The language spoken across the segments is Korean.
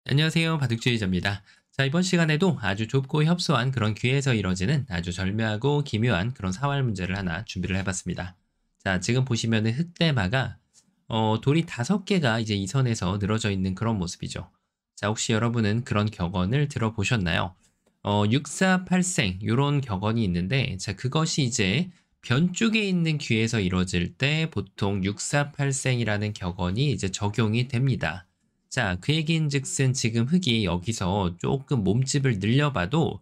안녕하세요. 바둑주의자입니다. 자, 이번 시간에도 아주 좁고 협소한 그런 귀에서 이뤄지는 아주 절묘하고 기묘한 그런 사활 문제를 하나 준비를 해봤습니다. 자, 지금 보시면은 흑대마가 돌이 5개가 이제 이 선에서 늘어져 있는 그런 모습이죠. 자, 혹시 여러분은 그런 격언을 들어보셨나요? 육사팔생 요런 격언이 있는데, 자, 그것이 이제 변 쪽에 있는 귀에서 이루어질 때 보통 육사팔생이라는 격언이 이제 적용이 됩니다. 자, 그 얘기인즉슨 지금 흙이 여기서 조금 몸집을 늘려봐도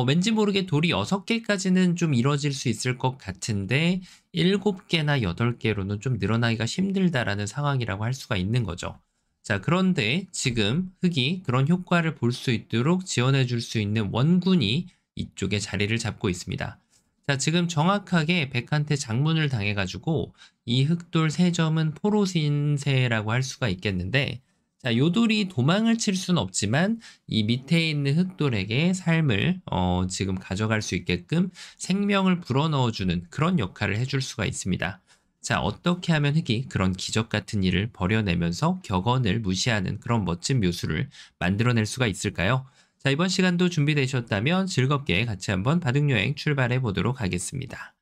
왠지 모르게 돌이 6개까지는 좀 이뤄질 수 있을 것 같은데 7개나 8개로는 좀 늘어나기가 힘들다라는 상황이라고 할 수가 있는 거죠. 자, 그런데 지금 흙이 그런 효과를 볼 수 있도록 지원해 줄 수 있는 원군이 이쪽에 자리를 잡고 있습니다. 자, 지금 정확하게 백한테 장문을 당해가지고 이 흑돌 3점은 포로신세라고 할 수가 있겠는데, 자, 요 돌이 도망을 칠 수는 없지만 이 밑에 있는 흑돌에게 삶을 지금 가져갈 수 있게끔 생명을 불어넣어 주는 그런 역할을 해줄 수가 있습니다. 자, 어떻게 하면 흑이 그런 기적 같은 일을 벌여내면서 격언을 무시하는 그런 멋진 묘수를 만들어낼 수가 있을까요? 자, 이번 시간도 준비되셨다면 즐겁게 같이 한번 바둑여행 출발해 보도록 하겠습니다.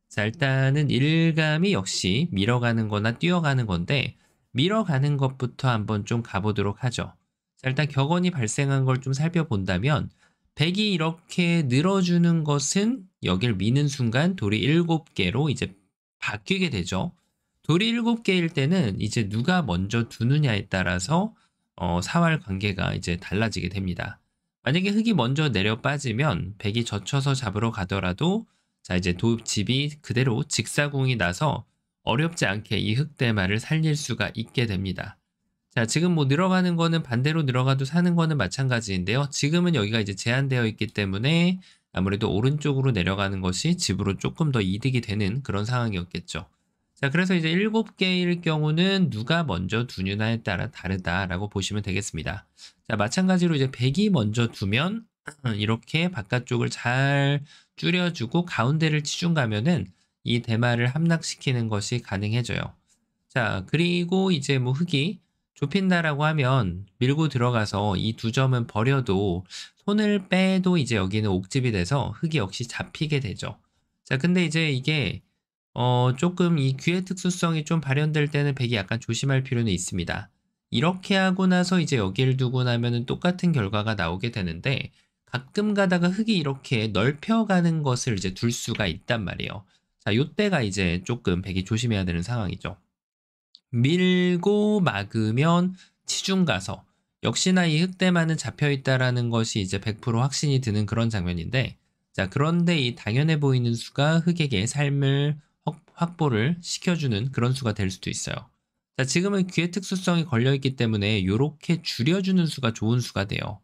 자, 일단은 일감이 역시 밀어가는 거나 뛰어가는 건데, 밀어가는 것부터 한번 좀 가보도록 하죠. 자, 일단 격언이 발생한 걸 좀 살펴본다면, 백이 이렇게 늘어주는 것은 여길 미는 순간 돌이 7개로 이제 바뀌게 되죠. 돌이 7개일 때는 이제 누가 먼저 두느냐에 따라서 사활 관계가 이제 달라지게 됩니다. 만약에 흙이 먼저 내려 빠지면 백이 젖혀서 잡으러 가더라도, 자, 이제 집이 그대로 직사공이 나서 어렵지 않게 이 흑대마를 살릴 수가 있게 됩니다. 자, 지금 뭐 늘어가는 거는 반대로 늘어가도 사는 거는 마찬가지인데요. 지금은 여기가 이제 제한되어 있기 때문에 아무래도 오른쪽으로 내려가는 것이 집으로 조금 더 이득이 되는 그런 상황이었겠죠. 자, 그래서 이제 7개일 경우는 누가 먼저 두느냐에 따라 다르다라고 보시면 되겠습니다. 자, 마찬가지로 이제 백이 먼저 두면 이렇게 바깥쪽을 잘 줄여주고 가운데를 치중 가면은 이 대마를 함락시키는 것이 가능해져요. 자, 그리고 이제 뭐 흙이 좁힌다라고 하면 밀고 들어가서 이 2점은 버려도 손을 빼도 이제 여기는 옥집이 돼서 흙이 역시 잡히게 되죠. 자, 근데 이제 이게 조금 이 귀의 특수성이 좀 발현될 때는 백이 약간 조심할 필요는 있습니다. 이렇게 하고 나서 이제 여기를 두고 나면은 똑같은 결과가 나오게 되는데, 가끔 가다가 흙이 이렇게 넓혀가는 것을 이제 둘 수가 있단 말이에요. 자, 요때가 이제 조금 백이 조심해야 되는 상황이죠. 밀고 막으면 치중 가서 역시나 이 흑대만은 잡혀 있다라는 것이 이제 100% 확신이 드는 그런 장면인데, 자, 그런데 이 당연해 보이는 수가 흑에게 삶을 확보를 시켜주는 그런 수가 될 수도 있어요. 자, 지금은 귀의 특수성이 걸려 있기 때문에 요렇게 줄여주는 수가 좋은 수가 돼요.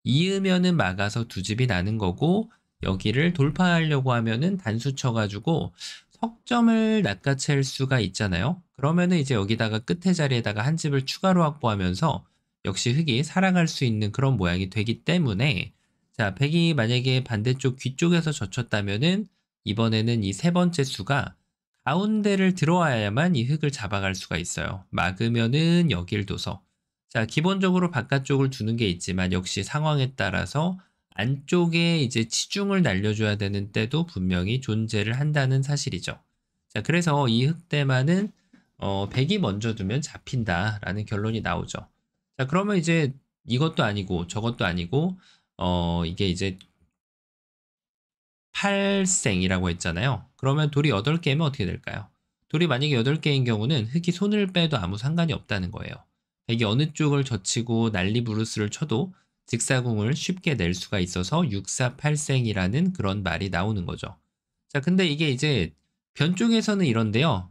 이으면은 막아서 두 집이 나는 거고, 여기를 돌파하려고 하면은 단수 쳐가지고 석점을 낚아챌 수가 있잖아요. 그러면은 이제 여기다가 끝에 자리에다가 한 집을 추가로 확보하면서 역시 흙이 살아갈 수 있는 그런 모양이 되기 때문에, 자, 백이 만약에 반대쪽 귀 쪽에서 젖혔다면은 이번에는 이 세 번째 수가 가운데를 들어와야만 이 흙을 잡아갈 수가 있어요. 막으면은 여길 둬서. 자, 기본적으로 바깥쪽을 두는 게 있지만 역시 상황에 따라서 안쪽에 이제 치중을 날려줘야 되는 때도 분명히 존재를 한다는 사실이죠. 자, 그래서 이 흑대만은 백이 먼저 두면 잡힌다라는 결론이 나오죠. 자, 그러면 이제 이것도 아니고 저것도 아니고 이게 이제 팔생이라고 했잖아요. 그러면 돌이 8개면 어떻게 될까요? 돌이 만약에 8개인 경우는 흙이 손을 빼도 아무 상관이 없다는 거예요. 백이 어느 쪽을 젖히고 난리 부르스를 쳐도 직사궁을 쉽게 낼 수가 있어서 육사팔생이라는 그런 말이 나오는 거죠. 자, 근데 이게 이제 변 쪽에서는 이런데요.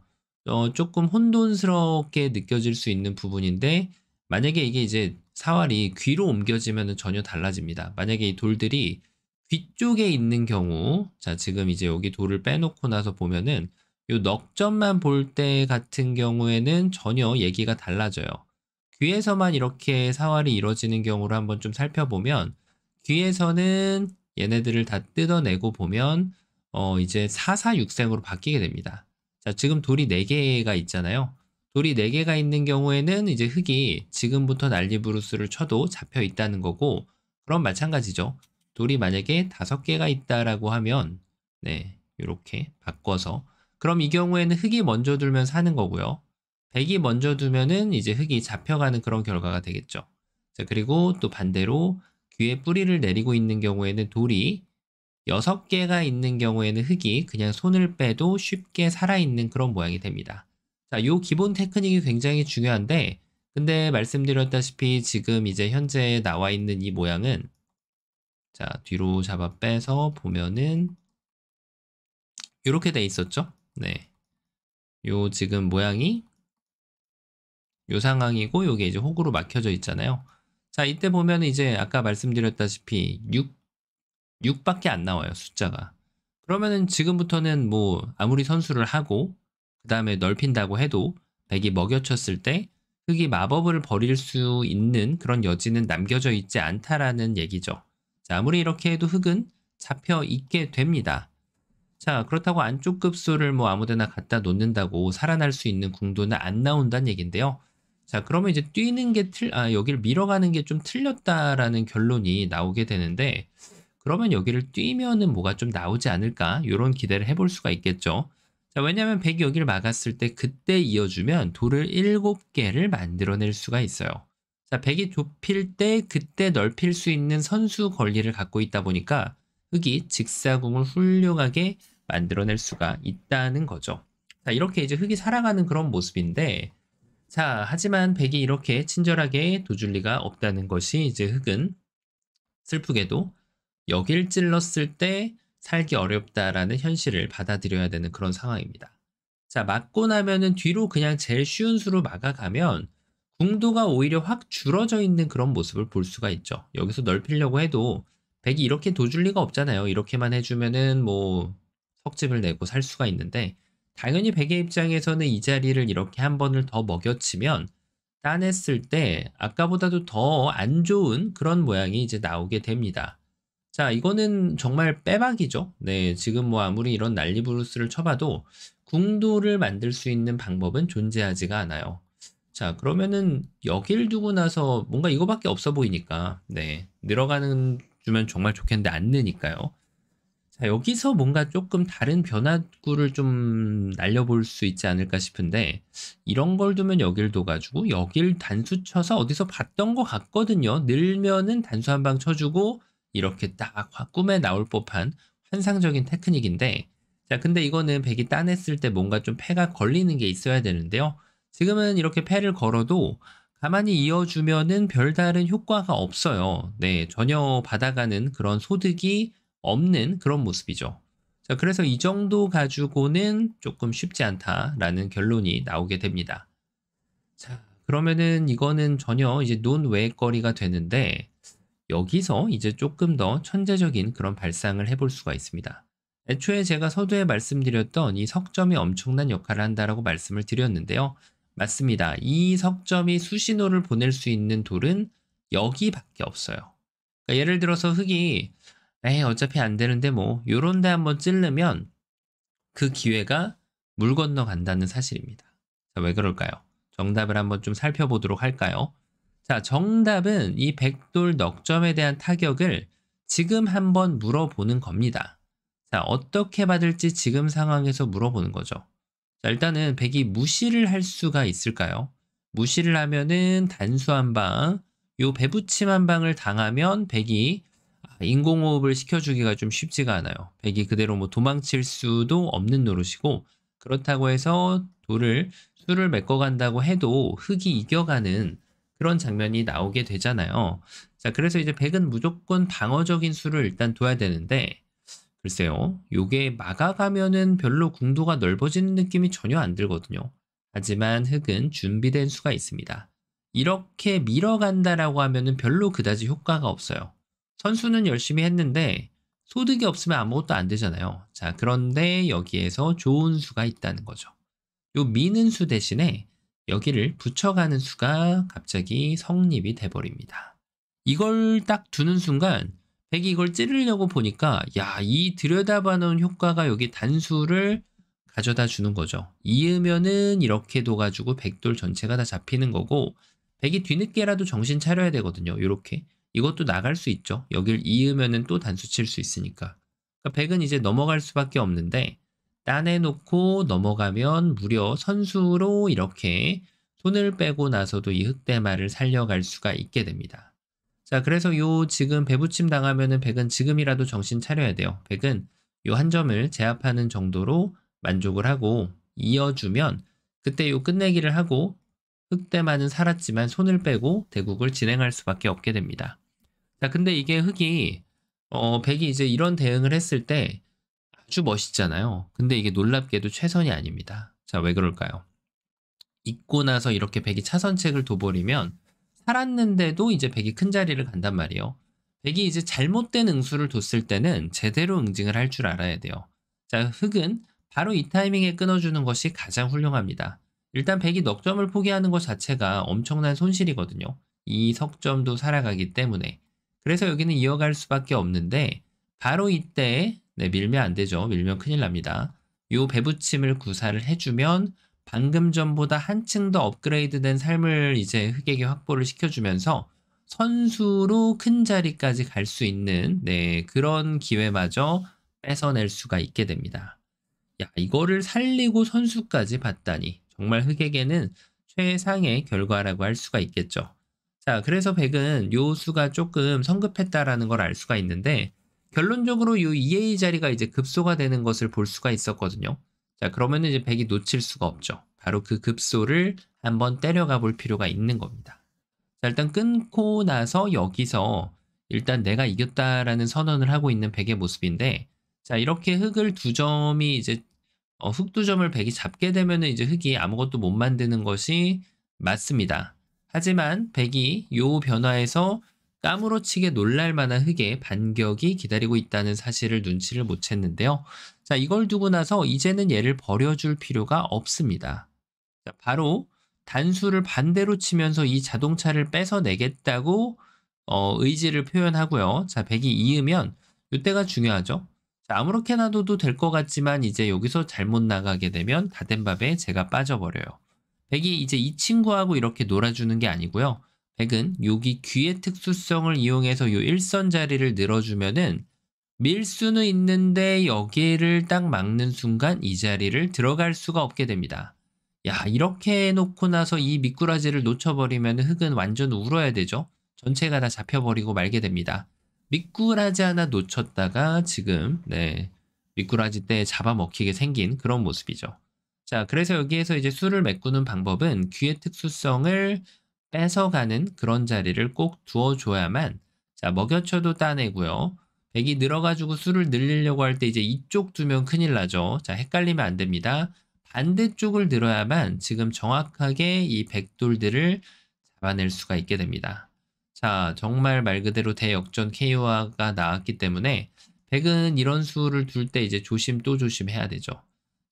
조금 혼돈스럽게 느껴질 수 있는 부분인데, 만약에 이게 이제 사활이 귀로 옮겨지면 전혀 달라집니다. 만약에 이 돌들이 귀 쪽에 있는 경우, 자, 지금 이제 여기 돌을 빼놓고 나서 보면은 요 넉점만 볼 때 같은 경우에는 전혀 얘기가 달라져요. 귀에서만 이렇게 사활이 이루어지는 경우를 한번 좀 살펴보면, 귀에서는 얘네들을 다 뜯어내고 보면 이제 446생으로 바뀌게 됩니다. 자, 지금 돌이 4개가 있잖아요. 돌이 4개가 있는 경우에는 이제 흙이 지금부터 난리부르스를 쳐도 잡혀 있다는 거고, 그럼 마찬가지죠. 돌이 만약에 5개가 있다라고 하면, 네, 이렇게 바꿔서. 그럼 이 경우에는 흙이 먼저 두면 사는 거고요. 100이 먼저 두면은 이제 흙이 잡혀가는 그런 결과가 되겠죠. 자, 그리고 또 반대로 귀에 뿌리를 내리고 있는 경우에는 돌이 6개가 있는 경우에는 흙이 그냥 손을 빼도 쉽게 살아있는 그런 모양이 됩니다. 자, 요 기본 테크닉이 굉장히 중요한데, 근데 말씀드렸다시피 지금 이제 현재 나와 있는 이 모양은, 자, 뒤로 잡아 빼서 보면은 이렇게 돼 있었죠? 네. 요 지금 모양이 요 상황이고, 요게 이제 혹으로 막혀져 있잖아요. 자, 이때 보면 이제 아까 말씀드렸다시피 6밖에 안 나와요, 숫자가. 그러면은 지금부터는 뭐 아무리 선수를 하고 그 다음에 넓힌다고 해도 100이 먹여쳤을 때 흙이 마법을 벌일 수 있는 그런 여지는 남겨져 있지 않다라는 얘기죠. 자, 아무리 이렇게 해도 흙은 잡혀 있게 됩니다. 자, 그렇다고 안쪽 급소를 뭐 아무데나 갖다 놓는다고 살아날 수 있는 궁도는 안 나온다는 얘긴데요. 자, 그러면 이제 뛰는 게 여기를 밀어가는 게 좀 틀렸다라는 결론이 나오게 되는데, 그러면 여기를 뛰면은 뭐가 좀 나오지 않을까? 이런 기대를 해볼 수가 있겠죠. 자, 왜냐하면 100이 여기를 막았을 때 그때 이어주면 돌을 7개를 만들어낼 수가 있어요. 자, 100이 좁힐 때 그때 넓힐 수 있는 선수 권리를 갖고 있다 보니까 흙이 직사궁을 훌륭하게 만들어낼 수가 있다는 거죠. 자, 이렇게 이제 흙이 살아가는 그런 모습인데, 자, 하지만 100이 이렇게 친절하게 도줄 리가 없다는 것이 이제 흙은 슬프게도 여길 찔렀을 때 살기 어렵다라는 현실을 받아들여야 되는 그런 상황입니다. 자, 막고 나면은 뒤로 그냥 제일 쉬운 수로 막아가면 궁도가 오히려 확 줄어져 있는 그런 모습을 볼 수가 있죠. 여기서 넓히려고 해도 100이 이렇게 도줄 리가 없잖아요. 이렇게만 해주면은 뭐 석집을 내고 살 수가 있는데, 당연히 100의 입장에서는 이 자리를 이렇게 한 번을 더 먹여치면 따냈을 때 아까보다도 더 안 좋은 그런 모양이 이제 나오게 됩니다. 자, 이거는 정말 빼박이죠. 네, 지금 뭐 아무리 이런 난리부르스를 쳐봐도 궁도를 만들 수 있는 방법은 존재하지가 않아요. 자, 그러면은 여길 두고 나서 뭔가 이거밖에 없어 보이니까, 네, 늘어가는 주면 정말 좋겠는데 안 느니까요. 자, 여기서 뭔가 조금 다른 변화구를 좀 날려볼 수 있지 않을까 싶은데, 이런 걸 두면 여길 둬가지고 여길 단수 쳐서 어디서 봤던 것 같거든요. 늘면은 단수 한 방 쳐주고 이렇게 딱 꿈에 나올 법한 환상적인 테크닉인데, 자, 근데 이거는 100이 따냈을 때 뭔가 좀 패가 걸리는 게 있어야 되는데요. 지금은 이렇게 패를 걸어도 가만히 이어주면은 별다른 효과가 없어요. 네, 전혀 받아가는 그런 소득이 없는 그런 모습이죠. 자, 그래서 이 정도 가지고는 조금 쉽지 않다라는 결론이 나오게 됩니다. 자, 그러면은 이거는 전혀 이제 논외의 거리가 되는데, 여기서 이제 조금 더 천재적인 그런 발상을 해볼 수가 있습니다. 애초에 제가 서두에 말씀드렸던 이 석점이 엄청난 역할을 한다라고 말씀을 드렸는데요. 맞습니다. 이 석점이 수신호를 보낼 수 있는 돌은 여기밖에 없어요. 그러니까 예를 들어서 흙이 에이, 어차피 안 되는데 뭐 요런 데 한번 찌르면 그 기회가 물 건너 간다는 사실입니다. 자, 왜 그럴까요? 정답을 한번 좀 살펴보도록 할까요? 자, 정답은 이 백돌 넉점에 대한 타격을 지금 한번 물어보는 겁니다. 자, 어떻게 받을지 지금 상황에서 물어보는 거죠. 자, 일단은 백이 무시를 할 수가 있을까요? 무시를 하면은 단수 한 방, 요 배붙임 한 방을 당하면 백이 인공호흡을 시켜주기가 좀 쉽지가 않아요. 백이 그대로 뭐 도망칠 수도 없는 노릇이고, 그렇다고 해서 수를 메꿔간다고 해도 흙이 이겨가는 그런 장면이 나오게 되잖아요. 자, 그래서 이제 백은 무조건 방어적인 수를 일단 둬야 되는데, 글쎄요, 요게 막아가면은 별로 궁도가 넓어지는 느낌이 전혀 안 들거든요. 하지만 흙은 준비된 수가 있습니다. 이렇게 밀어간다라고 하면은 별로 그다지 효과가 없어요. 선수는 열심히 했는데 소득이 없으면 아무것도 안 되잖아요. 자, 그런데 여기에서 좋은 수가 있다는 거죠. 요 미는 수 대신에 여기를 붙여가는 수가 갑자기 성립이 돼버립니다. 이걸 딱 두는 순간 백이 이걸 찌르려고 보니까, 야, 이 들여다봐놓은 효과가 여기 단수를 가져다 주는 거죠. 이으면은 이렇게 둬가지고 백돌 전체가 다 잡히는 거고, 백이 뒤늦게라도 정신 차려야 되거든요. 요렇게. 이것도 나갈 수 있죠. 여길 이으면은 또 단수 칠 수 있으니까. 그러니까 백은 이제 넘어갈 수밖에 없는데, 따내놓고 넘어가면 무려 선수로 이렇게 손을 빼고 나서도 이 흑대마를 살려갈 수가 있게 됩니다. 자, 그래서 요 지금 배부침 당하면은 백은 지금이라도 정신 차려야 돼요. 백은 요 한 점을 제압하는 정도로 만족을 하고 이어주면 그때 요 끝내기를 하고 흑대마는 살았지만 손을 빼고 대국을 진행할 수밖에 없게 됩니다. 자, 근데 이게 흑이 백이 이제 이런 대응을 했을 때 아주 멋있잖아요. 근데 이게 놀랍게도 최선이 아닙니다. 자, 왜 그럴까요? 잊고 나서 이렇게 백이 차선책을 둬버리면 살았는데도 이제 백이 큰 자리를 간단 말이에요. 백이 이제 잘못된 응수를 뒀을 때는 제대로 응징을 할 줄 알아야 돼요. 자, 흑은 바로 이 타이밍에 끊어주는 것이 가장 훌륭합니다. 일단 백이 넉점을 포기하는 것 자체가 엄청난 손실이거든요. 이 석점도 살아가기 때문에. 그래서 여기는 이어갈 수밖에 없는데 바로 이때 밀면 안 되죠. 밀면 큰일 납니다. 요 배부침을 구사를 해주면 방금 전보다 한층 더 업그레이드된 삶을 이제 흑에게 확보를 시켜주면서 선수로 큰 자리까지 갈 수 있는 그런 기회마저 뺏어낼 수가 있게 됩니다. 야, 이거를 살리고 선수까지 봤다니 정말 흑에게는 최상의 결과라고 할 수가 있겠죠. 자, 그래서 백은 요 수가 조금 성급했다라는 걸 알 수가 있는데 결론적으로 요 2A 자리가 이제 급소가 되는 것을 볼 수가 있었거든요. 자, 그러면 이제 백이 놓칠 수가 없죠. 바로 그 급소를 한번 때려가 볼 필요가 있는 겁니다. 자, 일단 끊고 나서 여기서 일단 내가 이겼다라는 선언을 하고 있는 백의 모습인데, 자, 이렇게 흑을 두 점이 이제 흑 두 점을 백이 잡게 되면은 이제 흑이 아무것도 못 만드는 것이 맞습니다. 하지만 백이 요 변화에서 까무러치게 놀랄 만한 흑의 반격이 기다리고 있다는 사실을 눈치를 못 챘는데요. 자, 이걸 두고 나서 이제는 얘를 버려줄 필요가 없습니다. 자, 바로 단수를 반대로 치면서 이 자동차를 뺏어내겠다고 의지를 표현하고요. 자, 백이 이으면 이때가 중요하죠. 자, 아무렇게 놔둬도 될 것 같지만 이제 여기서 잘못 나가게 되면 다 된 밥에 제가 빠져버려요. 백이 이제 이 친구하고 이렇게 놀아주는 게 아니고요. 백은 여기 귀의 특수성을 이용해서 요 일선 자리를 늘어주면은 밀 수는 있는데 여기를 딱 막는 순간 이 자리를 들어갈 수가 없게 됩니다. 야, 이렇게 해놓고 나서 이 미꾸라지를 놓쳐버리면 흑은 완전 울어야 되죠. 전체가 다 잡혀버리고 말게 됩니다. 미꾸라지 하나 놓쳤다가 지금 미꾸라지 때 잡아먹히게 생긴 그런 모습이죠. 자, 그래서 여기에서 이제 수를 메꾸는 방법은 귀의 특수성을 뺏어가는 그런 자리를 꼭 두어줘야만, 자, 먹여쳐도 따내고요. 백이 늘어가지고 수를 늘리려고 할 때 이제 이쪽 두면 큰일 나죠. 자, 헷갈리면 안 됩니다. 반대쪽을 늘어야만 지금 정확하게 이 백돌들을 잡아낼 수가 있게 됩니다. 자, 정말 말 그대로 대역전 KO가 나왔기 때문에 백은 이런 수를 둘 때 이제 조심 또 조심해야 되죠.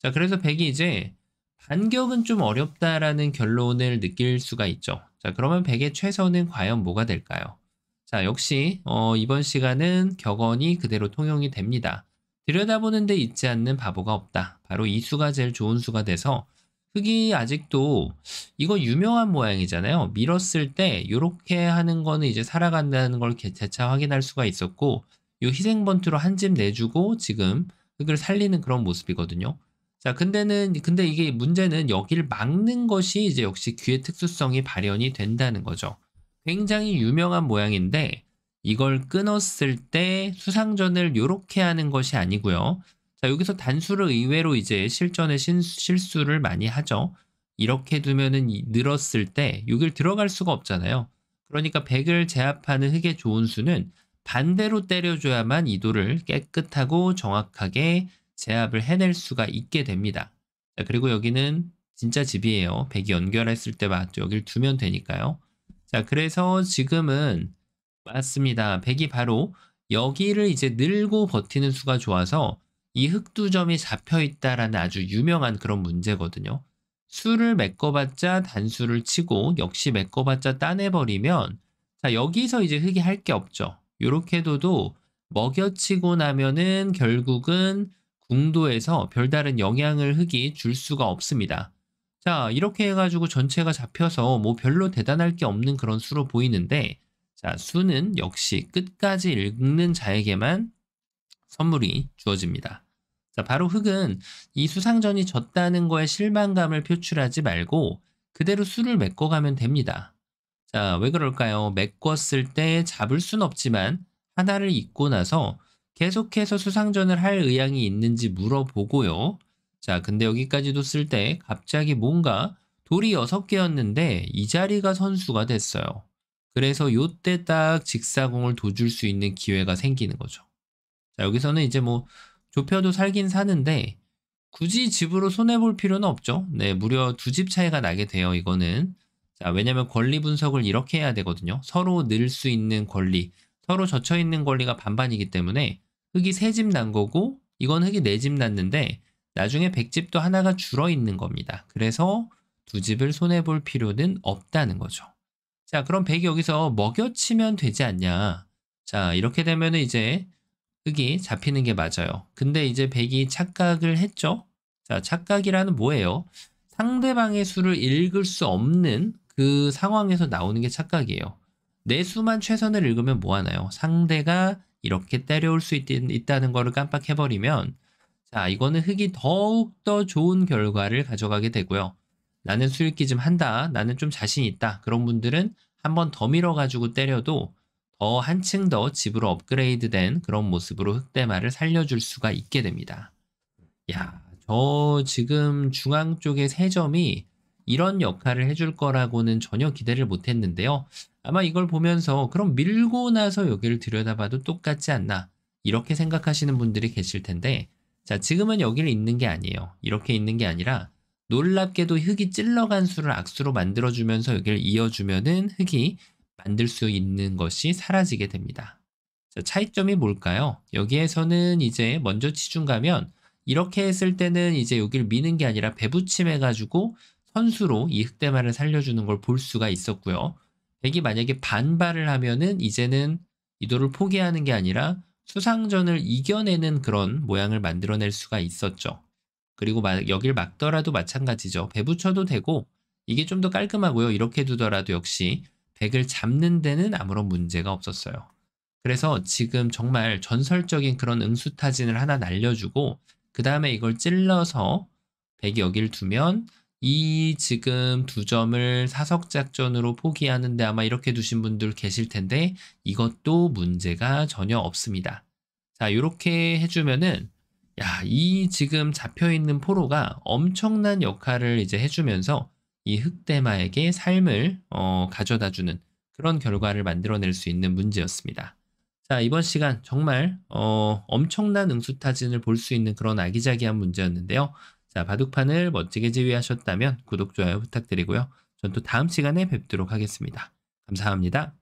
자, 그래서 백이 이제 반격은 좀 어렵다라는 결론을 느낄 수가 있죠. 자, 그러면 백의 최선은 과연 뭐가 될까요? 자, 역시 이번 시간은 격언이 그대로 통용이 됩니다. 들여다보는 데 있지 않는 바보가 없다. 바로 이 수가 제일 좋은 수가 돼서 흑이 아직도 이거 유명한 모양이잖아요. 밀었을 때 이렇게 하는 거는 이제 살아간다는 걸 재차 확인할 수가 있었고, 요 희생번투로 한 집 내주고 지금 흑을 살리는 그런 모습이거든요. 자, 근데 이게 문제는 여기를 막는 것이 이제 역시 귀의 특수성이 발현이 된다는 거죠. 굉장히 유명한 모양인데 이걸 끊었을 때 수상전을 요렇게 하는 것이 아니고요. 자, 여기서 단수를 의외로 이제 실전에 실수를 많이 하죠. 이렇게 두면은 늘었을 때 여길 들어갈 수가 없잖아요. 그러니까 백을 제압하는 흑의 좋은 수는 반대로 때려줘야만 이도를 깨끗하고 정확하게 제압을 해낼 수가 있게 됩니다. 자, 그리고 여기는 진짜 집이에요. 백이 연결했을 때 맞죠. 여길 두면 되니까요. 자, 그래서 지금은 맞습니다. 백이 바로 여기를 이제 늘고 버티는 수가 좋아서 이 흑두점이 잡혀있다라는 아주 유명한 그런 문제거든요. 수를 메꿔봤자 단수를 치고 역시 메꿔봤자 따내버리면, 자, 여기서 이제 흑이 할 게 없죠. 요렇게 둬도 먹여치고 나면은 결국은 궁도에서 별다른 영향을 흙이 줄 수가 없습니다. 자, 이렇게 해가지고 전체가 잡혀서 뭐 별로 대단할 게 없는 그런 수로 보이는데, 자, 수는 역시 끝까지 읽는 자에게만 선물이 주어집니다. 자, 바로 흙은 이 수상전이 졌다는 거에 실망감을 표출하지 말고 그대로 수를 메꿔가면 됩니다. 자, 왜 그럴까요? 메꿨을 때 잡을 순 없지만 하나를 잊고 나서 계속해서 수상전을 할 의향이 있는지 물어보고요. 자, 근데 여기까지도 쓸 때 갑자기 뭔가 돌이 6개였는데 이 자리가 선수가 됐어요. 그래서 요때 딱 직사공을 도줄 수 있는 기회가 생기는 거죠. 자, 여기서는 이제 뭐 좁혀도 살긴 사는데 굳이 집으로 손해볼 필요는 없죠. 네, 무려 2집 차이가 나게 돼요, 이거는. 자, 왜냐면 권리 분석을 이렇게 해야 되거든요. 서로 늘 수 있는 권리, 서로 젖혀 있는 권리가 반반이기 때문에 흙이 3집 난 거고 이건 흙이 4집 났는데 나중에 100집도 하나가 줄어 있는 겁니다. 그래서 2집을 손해볼 필요는 없다는 거죠. 자, 그럼 100이 여기서 먹여치면 되지 않냐. 자, 이렇게 되면은 이제 흙이 잡히는 게 맞아요. 근데 이제 100이 착각을 했죠? 자, 착각이라는 뭐예요? 상대방의 수를 읽을 수 없는 그 상황에서 나오는 게 착각이에요. 내 수만 최선을 읽으면 뭐 하나요? 상대가 이렇게 때려올 수 있다는 거를 깜빡해버리면, 자, 이거는 흙이 더욱더 좋은 결과를 가져가게 되고요. 나는 수 읽기 좀 한다. 나는 좀 자신 있다. 그런 분들은 한 번 더 밀어가지고 때려도 더 한층 더 집으로 업그레이드된 그런 모습으로 흑대마를 살려줄 수가 있게 됩니다. 야, 저 지금 중앙 쪽의 3점이 이런 역할을 해줄 거라고는 전혀 기대를 못 했는데요. 아마 이걸 보면서 그럼 밀고 나서 여기를 들여다봐도 똑같지 않나 이렇게 생각하시는 분들이 계실 텐데, 자, 지금은 여기를 있는 게 아니에요. 이렇게 있는 게 아니라 놀랍게도 흙이 찔러간 수를 악수로 만들어주면서 여기를 이어주면은 흙이 만들 수 있는 것이 사라지게 됩니다. 자, 차이점이 뭘까요? 여기에서는 이제 먼저 치중 가면 이렇게 했을 때는 이제 여기를 미는 게 아니라 배부침해가지고 선수로 이 흑대마를 살려주는 걸 볼 수가 있었고요. 백이 만약에 반발을 하면은 이제는 이도를 포기하는 게 아니라 수상전을 이겨내는 그런 모양을 만들어낼 수가 있었죠. 그리고 여길 막더라도 마찬가지죠. 배붙여도 되고 이게 좀 더 깔끔하고요. 이렇게 두더라도 역시 백을 잡는 데는 아무런 문제가 없었어요. 그래서 지금 정말 전설적인 그런 응수타진을 하나 날려주고 그 다음에 이걸 찔러서 백이 여기를 두면 이 지금 2점을 사석작전으로 포기하는데 아마 이렇게 두신 분들 계실 텐데 이것도 문제가 전혀 없습니다. 자, 이렇게 해주면은 야, 이 지금 잡혀있는 포로가 엄청난 역할을 이제 해주면서 이 흑대마에게 삶을 가져다주는 그런 결과를 만들어낼 수 있는 문제였습니다. 자, 이번 시간 정말 엄청난 응수타진을 볼 수 있는 그런 아기자기한 문제였는데요. 자, 바둑판을 멋지게 지휘하셨다면 구독, 좋아요 부탁드리고요. 전 또 다음 시간에 뵙도록 하겠습니다. 감사합니다.